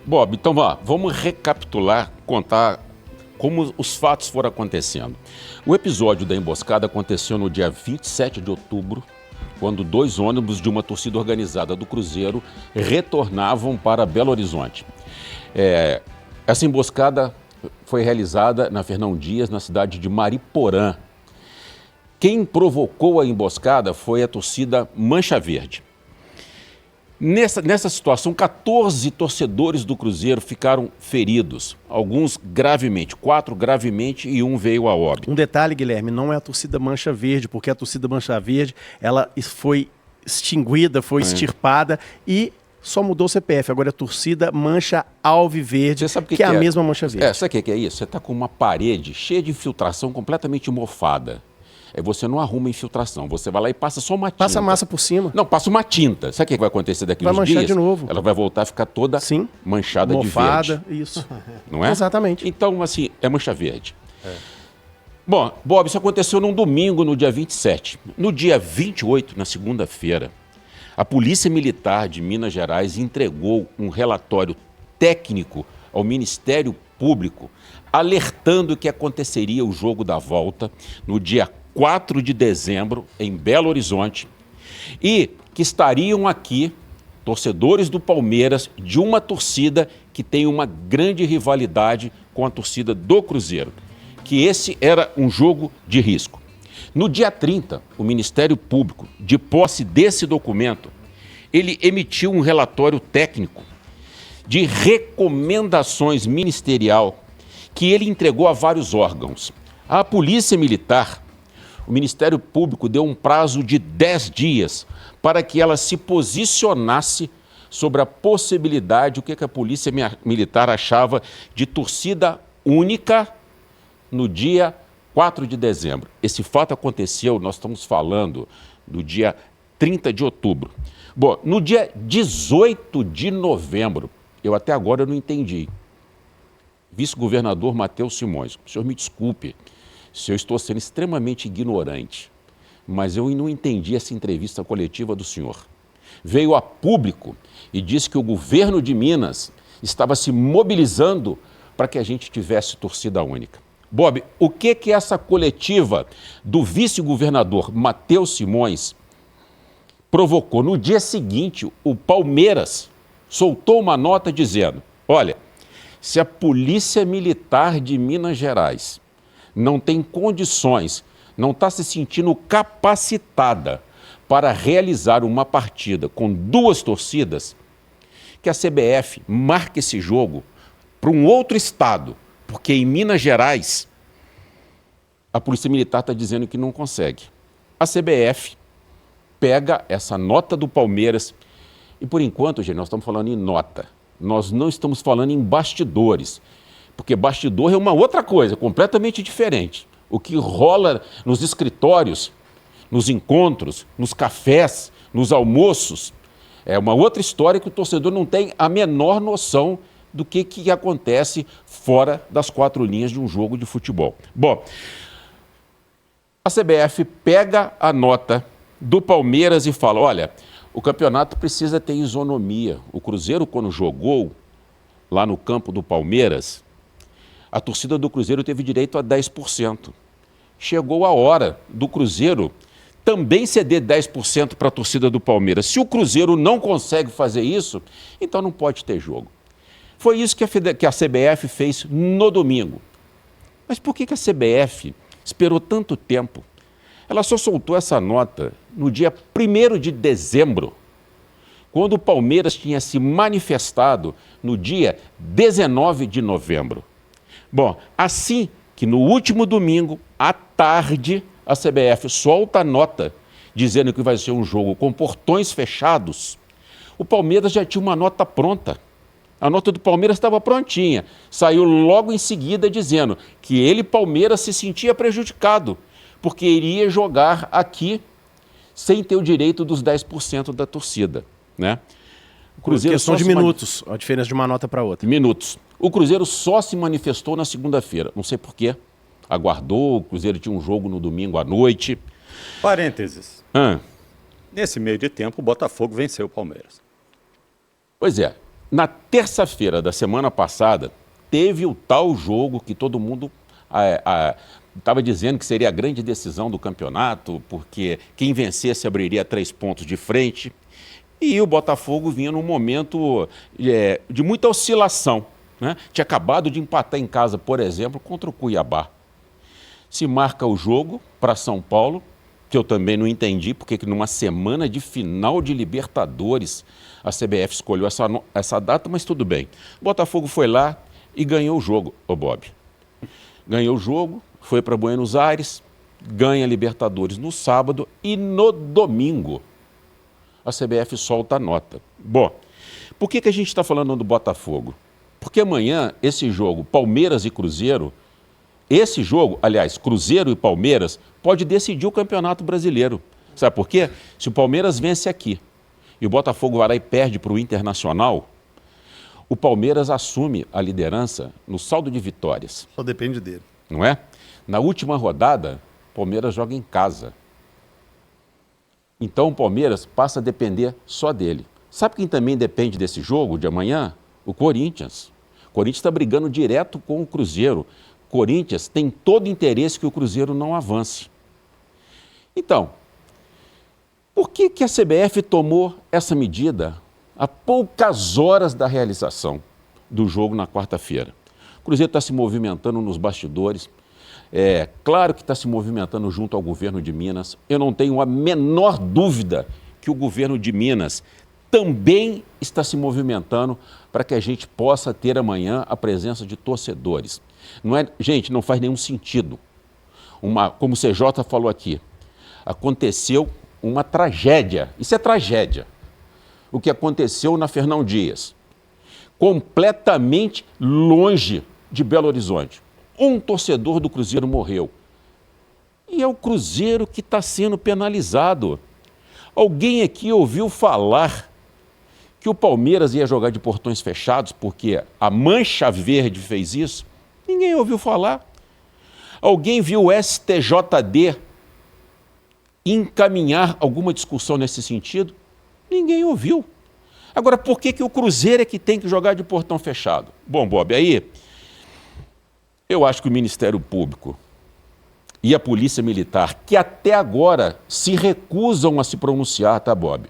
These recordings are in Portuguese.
Bob, então vamos recapitular, contar como os fatos foram acontecendo. O episódio da emboscada aconteceu no dia 27 de outubro, quando 2 ônibus de uma torcida organizada do Cruzeiro retornavam para Belo Horizonte. Essa emboscada foi realizada na Fernão Dias, na cidade de Mariporã. Quem provocou a emboscada foi a torcida Mancha Verde. Nessa situação, 14 torcedores do Cruzeiro ficaram feridos, alguns gravemente, 4 gravemente e 1 veio a óbito. Um detalhe, Guilherme, não é a torcida Mancha Verde, porque a torcida Mancha Verde ela foi extinguida, foi extirpada e só mudou o CPF. Agora é a torcida Mancha Alviverde, que é a mesma Mancha Verde. Sabe o que é isso? Você está com uma parede cheia de infiltração completamente mofada. Aí você não arruma infiltração, você vai lá e passa só uma tinta. Passa a massa por cima. Não, passa uma tinta. Sabe o que vai acontecer daqui uns dias? Vai manchar de novo. Ela vai voltar a ficar toda manchada mofada, de verde. Isso. Não é? Exatamente. Então, assim, é mancha verde. Bom, Bob, isso aconteceu num domingo, no dia 27. No dia 28, na segunda-feira, a Polícia Militar de Minas Gerais entregou um relatório técnico ao Ministério Público, alertando que aconteceria o jogo da volta no dia 4 de dezembro, em Belo Horizonte, e que estariam aqui torcedores do Palmeiras de uma torcida que tem uma grande rivalidade com a torcida do Cruzeiro, que esse era um jogo de risco. No dia 30, o Ministério Público, de posse desse documento, ele emitiu um relatório técnico de recomendações ministerial que ele entregou a vários órgãos. A Polícia Militar, o Ministério Público deu um prazo de 10 dias para que ela se posicionasse sobre a possibilidade, o que a Polícia Militar achava de torcida única no dia 4 de dezembro. Esse fato aconteceu, nós estamos falando do dia 30 de outubro. Bom, no dia 18 de novembro, eu até agora não entendi. Vice-governador Matheus Simões, o senhor me desculpe se eu estou sendo extremamente ignorante, mas eu não entendi essa entrevista coletiva do senhor. Veio a público e disse que o governo de Minas estava se mobilizando para que a gente tivesse torcida única. Bob, o que essa coletiva do vice-governador Matheus Simões provocou? No dia seguinte, o Palmeiras soltou uma nota dizendo: olha, se a Polícia Militar de Minas Gerais não tem condições, não está se sentindo capacitada para realizar uma partida com 2 torcidas, que a CBF marque esse jogo para um outro estado, porque em Minas Gerais a Polícia Militar está dizendo que não consegue. A CBF pega essa nota do Palmeiras e, por enquanto, gente, nós estamos falando em nota, nós não estamos falando em bastidores. Porque bastidor é uma outra coisa, completamente diferente. O que rola nos escritórios, nos encontros, nos cafés, nos almoços, é uma outra história que o torcedor não tem a menor noção do que acontece fora das 4 linhas de um jogo de futebol. Bom, a CBF pega a nota do Palmeiras e fala: olha, o campeonato precisa ter isonomia. O Cruzeiro, quando jogou lá no campo do Palmeiras, a torcida do Cruzeiro teve direito a 10%. Chegou a hora do Cruzeiro também ceder 10% para a torcida do Palmeiras. Se o Cruzeiro não consegue fazer isso, então não pode ter jogo. Foi isso que a CBF fez no domingo. Mas por que a CBF esperou tanto tempo? Ela só soltou essa nota no dia 1º de dezembro, quando o Palmeiras tinha se manifestado no dia 19 de novembro. Bom, assim que no último domingo, à tarde, a CBF solta a nota dizendo que vai ser um jogo com portões fechados, o Palmeiras já tinha uma nota pronta. A nota do Palmeiras estava prontinha. Saiu logo em seguida dizendo que ele, Palmeiras, se sentia prejudicado, porque iria jogar aqui sem ter o direito dos 10% da torcida, né? O Cruzeiro questão de minutos, a diferença de uma nota para outra. Minutos. O Cruzeiro só se manifestou na segunda-feira. Não sei por quê. Aguardou, o Cruzeiro tinha um jogo no domingo à noite. Nesse meio de tempo, o Botafogo venceu o Palmeiras. Pois é. Na terça-feira da semana passada, teve o tal jogo que todo mundo estava dizendo que seria a grande decisão do campeonato, porque quem vencesse abriria 3 pontos de frente. E o Botafogo vinha num momento de muita oscilação, né? Tinha acabado de empatar em casa, por exemplo, contra o Cuiabá. Se marca o jogo para São Paulo, que eu também não entendi, porque numa semana de final de Libertadores, a CBF escolheu essa data, mas tudo bem. O Botafogo foi lá e ganhou o jogo, ô Bob. Ganhou o jogo, foi para Buenos Aires, ganha a Libertadores no sábado e no domingo a CBF solta a nota. Bom, por que a gente está falando do Botafogo? Porque amanhã esse jogo, Palmeiras e Cruzeiro, esse jogo, aliás, Cruzeiro e Palmeiras, pode decidir o Campeonato Brasileiro. Sabe por quê? Se o Palmeiras vence aqui e o Botafogo vai lá e perde para o Internacional, o Palmeiras assume a liderança no saldo de vitórias. Só depende dele. Não é? Na última rodada, o Palmeiras joga em casa. Então o Palmeiras passa a depender só dele. Sabe quem também depende desse jogo de amanhã? O Corinthians. O Corinthians está brigando direto com o Cruzeiro. O Corinthians tem todo interesse que o Cruzeiro não avance. Então, por que a CBF tomou essa medida a poucas horas da realização do jogo na quarta-feira? O Cruzeiro está se movimentando nos bastidores. Claro que está se movimentando junto ao governo de Minas. Eu não tenho a menor dúvida que o governo de Minas também está se movimentando para que a gente possa ter amanhã a presença de torcedores. Gente, não faz nenhum sentido. Como o CJ falou aqui, aconteceu uma tragédia. Isso é tragédia. O que aconteceu na Fernão Dias, completamente longe de Belo Horizonte. Um torcedor do Cruzeiro morreu. E é o Cruzeiro que está sendo penalizado. Alguém aqui ouviu falar que o Palmeiras ia jogar de portões fechados porque a Mancha Verde fez isso? Ninguém ouviu falar. Alguém viu o STJD encaminhar alguma discussão nesse sentido? Ninguém ouviu. Agora, por que o Cruzeiro é que tem que jogar de portão fechado? Bom, Bob, aí eu acho que o Ministério Público e a Polícia Militar, que até agora se recusam a se pronunciar, tá, Bob?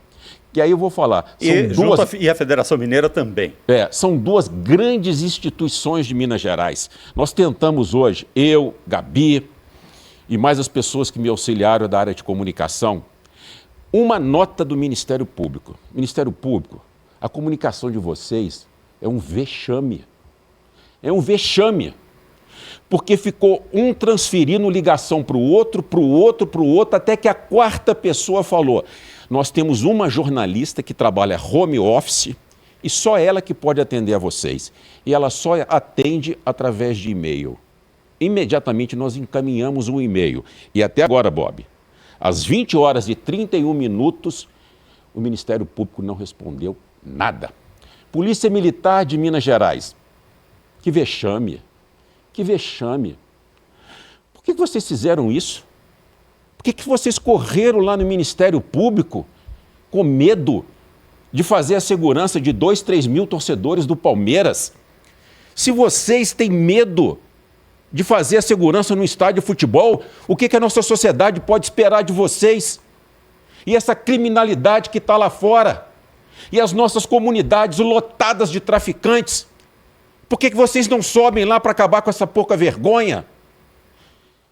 E aí eu vou falar. E a Federação Mineira também. São duas grandes instituições de Minas Gerais. Nós tentamos hoje, eu, Gabi e mais as pessoas que me auxiliaram da área de comunicação, uma nota do Ministério Público. Ministério Público, a comunicação de vocês é um vexame. É um vexame. Porque ficou um transferindo ligação para o outro, até que a quarta pessoa falou: nós temos uma jornalista que trabalha home office e só ela que pode atender a vocês. E ela só atende através de e-mail. Imediatamente nós encaminhamos um e-mail. E até agora, Bob, às 20 horas e 31 minutos, o Ministério Público não respondeu nada. Polícia Militar de Minas Gerais, que vexame. Que vexame. Por que vocês fizeram isso? Por que vocês correram lá no Ministério Público com medo de fazer a segurança de 2, 3 mil torcedores do Palmeiras? Se vocês têm medo de fazer a segurança no estádio de futebol, o que a nossa sociedade pode esperar de vocês? E essa criminalidade que está lá fora? E as nossas comunidades lotadas de traficantes? Por que vocês não sobem lá para acabar com essa pouca vergonha?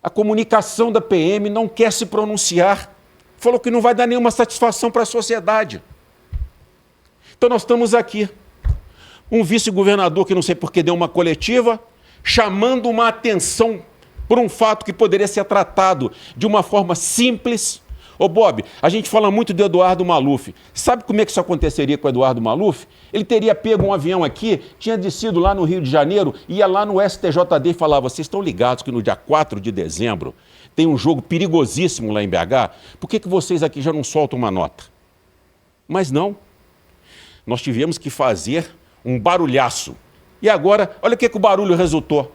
A comunicação da PM não quer se pronunciar. Falou que não vai dar nenhuma satisfação para a sociedade. Então nós estamos aqui. Um vice-governador que não sei por que deu uma coletiva, chamando uma atenção por um fato que poderia ser tratado de uma forma simples. Ô Bob, a gente fala muito do Eduardo Maluf. Sabe como é que isso aconteceria com o Eduardo Maluf? Ele teria pego um avião aqui, tinha descido lá no Rio de Janeiro, ia lá no STJD e falava: vocês estão ligados que no dia 4 de dezembro tem um jogo perigosíssimo lá em BH? Por que vocês aqui já não soltam uma nota? Mas não. Nós tivemos que fazer um barulhaço. E agora, olha o que o barulho resultou.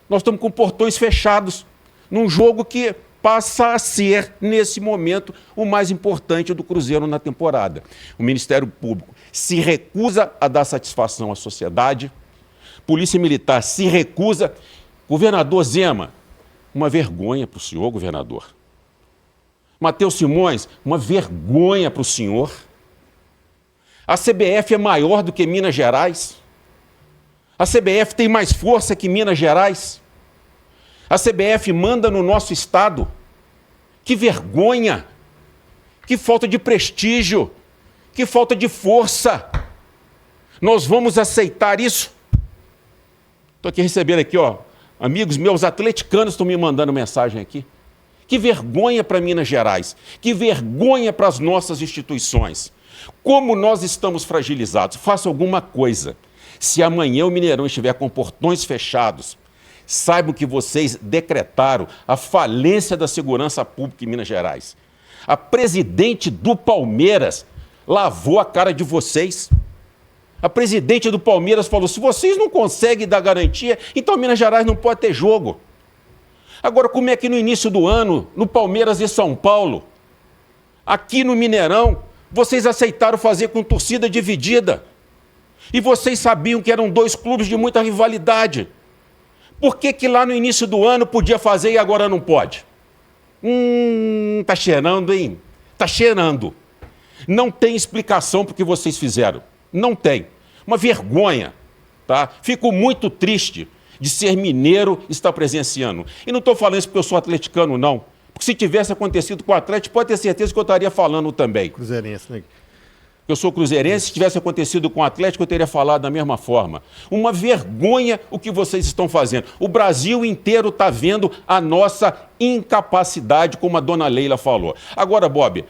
Nós estamos com portões fechados num jogo que passa a ser, nesse momento, o mais importante do Cruzeiro na temporada. O Ministério Público se recusa a dar satisfação à sociedade. Polícia Militar se recusa. Governador Zema, uma vergonha para o senhor, governador. Matheus Simões, uma vergonha para o senhor. A CBF é maior do que Minas Gerais. A CBF tem mais força que Minas Gerais. A CBF manda no nosso estado. Que vergonha! Que falta de prestígio! Que falta de força! Nós vamos aceitar isso? Estou aqui recebendo aqui, ó, amigos meus atleticanos estão me mandando mensagem aqui. Que vergonha para Minas Gerais! Que vergonha para as nossas instituições! Como nós estamos fragilizados? Faça alguma coisa. Se amanhã o Mineirão estiver com portões fechados, saibam que vocês decretaram a falência da segurança pública em Minas Gerais. A presidente do Palmeiras lavou a cara de vocês. A presidente do Palmeiras falou, se vocês não conseguem dar garantia, então Minas Gerais não pode ter jogo. Agora, como é que no início do ano, no Palmeiras e São Paulo, aqui no Mineirão, vocês aceitaram fazer com torcida dividida? E vocês sabiam que eram dois clubes de muita rivalidade. Por que lá no início do ano podia fazer e agora não pode? Tá cheirando, hein? Tá cheirando. Não tem explicação para o que vocês fizeram. Não tem. Uma vergonha, tá? Fico muito triste de ser mineiro e estar presenciando. E não estou falando isso porque eu sou atleticano, não. Porque se tivesse acontecido com o Atlético, pode ter certeza que eu estaria falando também. Cruzeirense, né? Eu sou cruzeirense, se tivesse acontecido com o Atlético, eu teria falado da mesma forma. Uma vergonha o que vocês estão fazendo. O Brasil inteiro está vendo a nossa incapacidade, como a dona Leila falou. Agora, Bob,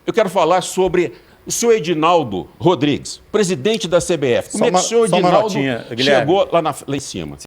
eu quero falar sobre o senhor Edinaldo Rodrigues, presidente da CBF. Como é que o senhor Edinaldo chegou lá em cima?